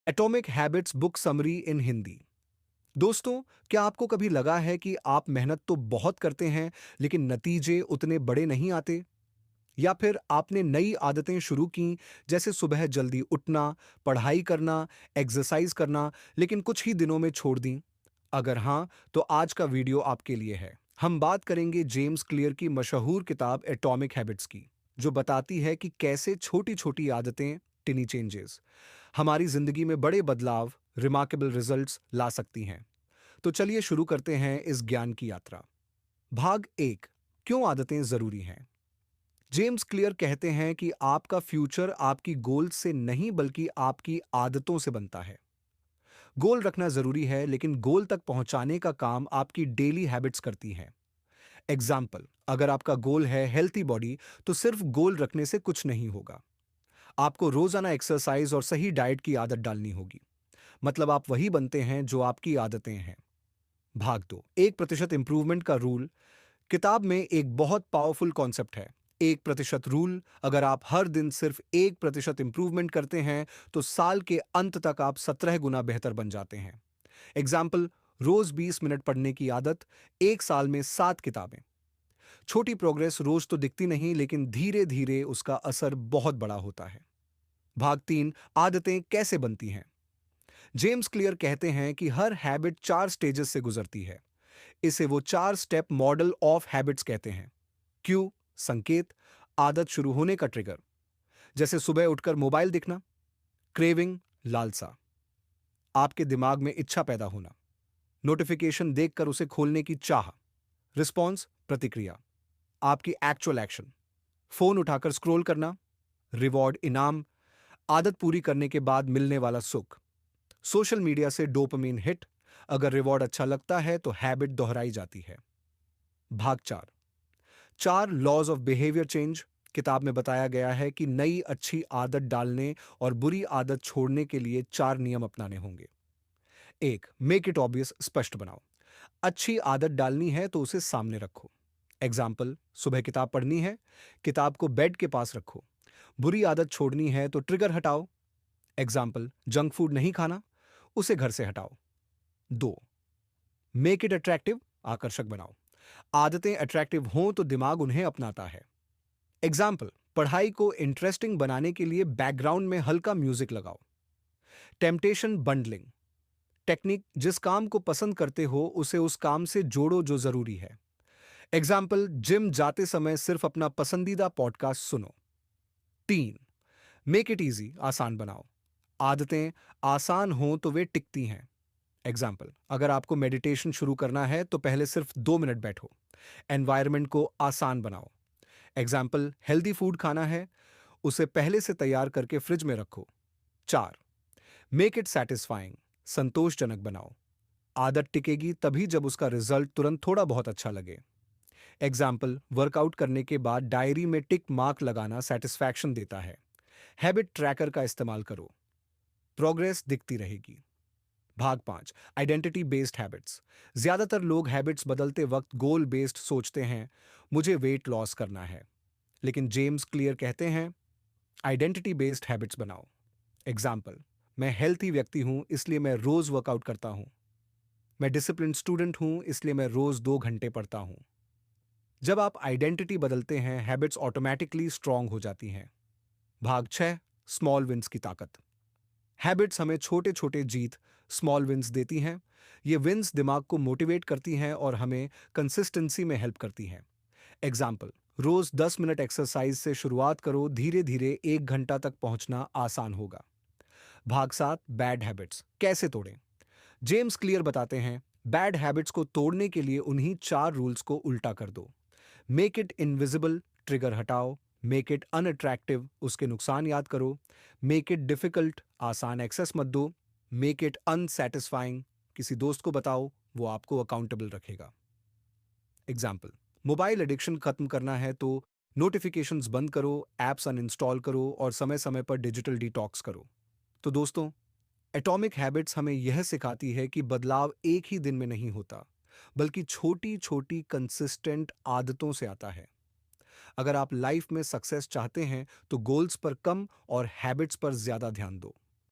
Atomic habits book summary इन हिंदी। दोस्तों, क्या आपको कभी लगा है कि आप मेहनत तो बहुत करते हैं, लेकिन नतीजे उतने बड़े नहीं आते? या फिर आपने नई आदतें शुरू की, जैसे सुबह जल्दी उठना, पढ़ाई करना, एक्सरसाइज करना, लेकिन कुछ ही दिनों में छोड़ दी? अगर हाँ, तो आज का वीडियो आपके लिए है। हम बात करेंगे जेम्स क्लियर की मशहूर किताब एटॉमिक हैबिट्स की, जो बताती है कि कैसे छोटी-छोटी आदतें, टिनी चेंजेस, हमारी जिंदगी में बड़े बदलाव, रिमार्केबल रिजल्ट्स ला सकती हैं। तो चलिए शुरू करते हैं इस ज्ञान की यात्रा। भाग एक, क्यों आदतें जरूरी हैं? जेम्स क्लियर कहते हैं कि आपका फ्यूचर आपकी गोल से नहीं बल्कि आपकी आदतों से बनता है। गोल रखना जरूरी है, लेकिन गोल तक पहुंचाने का काम आपकी डेली हैबिट्स करती हैं। एग्जाम्पल, अगर आपका गोल है हेल्थी बॉडी, तो सिर्फ गोल रखने से कुछ नहीं होगा। आपको रोजाना एक्सरसाइज और सही डाइट की आदत डालनी होगी। मतलब आप वही बनते हैं जो आपकी आदतें हैं। भाग दो, 1% इंप्रूवमेंट का रूल। किताब में एक बहुत पावरफुल कॉन्सेप्ट है, 1% रूल। अगर आप हर दिन सिर्फ 1% इंप्रूवमेंट करते हैं, तो साल के अंत तक आप 17 गुना बेहतर बन जाते हैं। एग्जाम्पल, रोज 20 मिनट पढ़ने की आदत, एक साल में 7 किताबें। छोटी प्रोग्रेस रोज तो दिखती नहीं, लेकिन धीरे धीरे उसका असर बहुत बड़ा होता है। भाग तीन, आदतें कैसे बनती हैं? जेम्स क्लियर कहते हैं कि हर हैबिट 4 स्टेजेस से गुजरती है। इसे वो 4 स्टेप मॉडल ऑफ हैबिट्स कहते हैं। क्यू, संकेत, आदत शुरू होने का ट्रिगर, जैसे सुबह उठकर मोबाइल दिखना। क्रेविंग, लालसा, आपके दिमाग में इच्छा पैदा होना। नोटिफिकेशन देखकर उसे खोलने की चाह। रिस्पॉन्स, प्रतिक्रिया, आपकी एक्चुअल एक्शन। फोन उठाकर स्क्रॉल करना। रिवॉर्ड, इनाम, आदत पूरी करने के बाद मिलने वाला सुख। सोशल मीडिया से डोपामिन हिट, अगर रिवॉर्ड अच्छा लगता है तो हैबिट दोहराई जाती है। भाग चार, 4 लॉज ऑफ बिहेवियर चेंज। किताब में बताया गया है कि नई अच्छी आदत डालने और बुरी आदत छोड़ने के लिए 4 नियम अपनाने होंगे। एक, मेक इट ऑब्वियस, स्पष्ट बनाओ। अच्छी आदत डालनी है तो उसे सामने रखो। एग्जाम्पल, सुबह किताब पढ़नी है, किताब को बेड के पास रखो। बुरी आदत छोड़नी है तो ट्रिगर हटाओ। एग्जाम्पल, जंक फूड नहीं खाना, उसे घर से हटाओ। दो, मेक इट अट्रैक्टिव, आकर्षक बनाओ। आदतें अट्रैक्टिव हों तो दिमाग उन्हें अपनाता है। एग्जाम्पल, पढ़ाई को इंटरेस्टिंग बनाने के लिए बैकग्राउंड में हल्का म्यूजिक लगाओ। टेम्पटेशन बंडलिंग, टेक्निक, जिस काम को पसंद करते हो उसे उस काम से जोड़ो जो जरूरी है। एग्जाम्पल, जिम जाते समय सिर्फ अपना पसंदीदा पॉडकास्ट सुनो। तीन, मेक इट इजी, आसान बनाओ। आदतें आसान हों तो वे टिकती हैं। एग्जाम्पल, अगर आपको मेडिटेशन शुरू करना है तो पहले सिर्फ 2 मिनट बैठो। एनवायरनमेंट को आसान बनाओ। एग्जाम्पल, हेल्दी फूड खाना है, उसे पहले से तैयार करके फ्रिज में रखो। चार, मेक इट सेटिस्फाइंग, संतोषजनक बनाओ। आदत टिकेगी तभी जब उसका रिजल्ट तुरंत थोड़ा बहुत अच्छा लगे। एग्जाम्पल, वर्कआउट करने के बाद डायरी में टिक मार्क लगाना सेटिस्फैक्शन देता है। हैबिट ट्रैकर का इस्तेमाल करो, प्रोग्रेस दिखती रहेगी। भाग पांच, आइडेंटिटी बेस्ड हैबिट्स। ज्यादातर लोग हैबिट्स बदलते वक्त गोल बेस्ड सोचते हैं, मुझे वेट लॉस करना है। लेकिन जेम्स क्लियर कहते हैं, आइडेंटिटी बेस्ड हैबिट्स बनाओ। एग्जाम्पल, मैं हेल्थी व्यक्ति हूं इसलिए मैं रोज वर्कआउट करता हूं। मैं डिसिप्लिन स्टूडेंट हूं इसलिए मैं रोज 2 घंटे पढ़ता हूं। जब आप आइडेंटिटी बदलते हैं, हैबिट्स ऑटोमेटिकली स्ट्रांग हो जाती हैं। भाग 6, स्मॉल विंस की ताकत। हैबिट्स हमें छोटे छोटे जीत, स्मॉल विंस देती हैं। ये विंस दिमाग को मोटिवेट करती हैं और हमें कंसिस्टेंसी में हेल्प करती हैं। एग्जाम्पल, रोज 10 मिनट एक्सरसाइज से शुरुआत करो, धीरे धीरे 1 घंटा तक पहुंचना आसान होगा। भाग 7, बैड हैबिट्स कैसे तोड़ें। जेम्स क्लियर बताते हैं, बैड हैबिट्स को तोड़ने के लिए उन्हीं 4 रूल्स को उल्टा कर दो। मेक इट इनविजिबल, ट्रिगर हटाओ। मेक इट अनअट्रैक्टिव, उसके नुकसान याद करो। मेक इट डिफिकल्ट, आसान एक्सेस मत दो। मेक इट अनसेटिस्फाइंग, किसी दोस्त को बताओ, वो आपको अकाउंटेबल रखेगा। एग्जाम्पल, मोबाइल एडिक्शन खत्म करना है तो नोटिफिकेशंस बंद करो, एप्स अनइंस्टॉल करो और समय समय पर डिजिटल डिटॉक्स करो। तो दोस्तों, एटॉमिक हैबिट्स हमें यह सिखाती है कि बदलाव एक ही दिन में नहीं होता, बल्कि छोटी छोटी कंसिस्टेंट आदतों से आता है। अगर आप लाइफ में सक्सेस चाहते हैं तो गोल्स पर कम और हैबिट्स पर ज्यादा ध्यान दो।